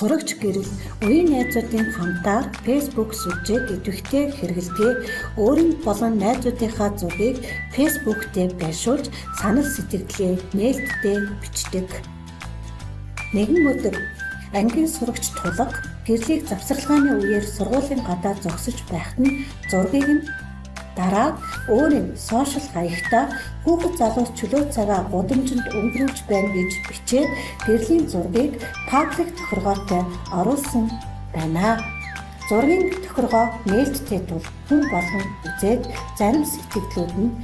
Сурагч гэрэл үеийн найзуудын хамтаар Facebook сүлжээг идэвхтэй хэрэглэдэг. Өөрийн болон найзуудынхаа зургийг Facebook дээр байршуулж санал сэтгэлдээ нээлттэй бичдэг. Нэгэн өдөр ангийн сурагч Тулга гэрлийг завсарлагын үеэр сургуулийн гадаа зогсож байхад нь зургийг нь дараа өөрийн сошиал хаягтаа хүүхэд залуус чөлөө цагаа гудамжинд өнгөрүүлж байна гэж бичээд гэрлийн зургийг паблик тохиргоотой оруулсан байна. Зургийн тохиргоо нээлттэй тул хүн болгон үзээд зарим сэтгэлдлүүд нь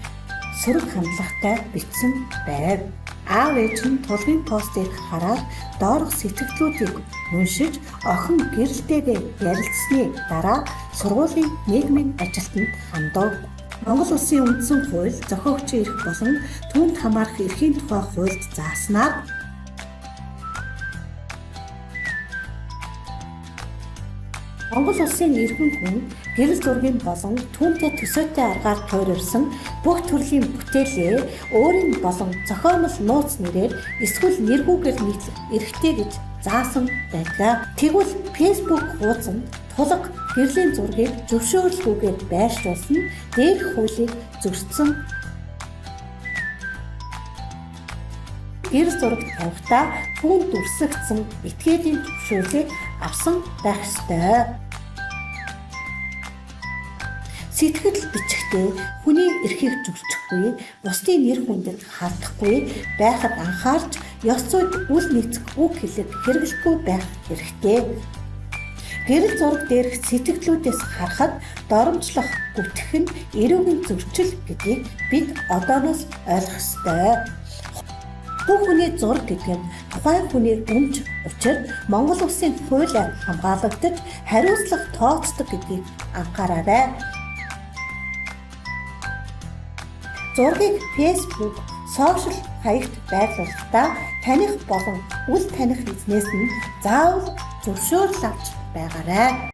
сөрөг хандлагатай бичсэн байв. Аав ээж нь Тулгын постыг хараад доорх сэтгэлдлүүдийг уншиж охин гэрэлтэйгээ ярилцсны дараа сургуулийн нийгмийн ажилтнанд хандав. Монгол Улсын үндсэн хууль зохиогчийн эрх болон түүнд хамаарах эрхийн тухай хуульд зааснаар Монгол Улсын иргэн хүн гэрэл зургийн болон түүнтэй төсөөтэй аргаар тойрсон бүх төрлийн бүтээлээ өөрийн болон зохиомол нууц нэрээр эсвэл нэргүүгээр нийтлэх эрхтэй гэж заасан байдаг. Тэгвэл Facebook хуудсанд Тулга гэрлийн зургийг зөвшөөрлгүйгээр байршуулсан дээрх хуулийг зөрчсөн. Гэрэл зураг тавихтаа түүнд дүрсэгдсэн этгээлийн зөвшөөрлийг авсан байх ёстой. Сэтгэл бичихтэй хүний эрхийг зөрчихгүй, бусдын нэр хүндэд халдахгүй байхад анхаарч ёс зүйд үл нийцэх үг хэлэг хэрэглэхгүй байх хэрэгтэй. Гэрэл зураг дээрх сэтгэлдлүүдээс харахад доромжлох гүтгэх нь эрүүгийн зөрчил гэдгийг бид одооноос ойлгох ёстой. Бүх хүний зураг гэдэг нь тухайн хүний өмч учир Монгол Улсын хуулиар хамгаалагдаж хариуцлага тооцдог гэдгийг анхаараарай. Зургийг Facebook, сошиал хаягт байрлуулахдаа таних болон үл таних эзнээс нь заавал зөвшөөрөл авч байгаарай.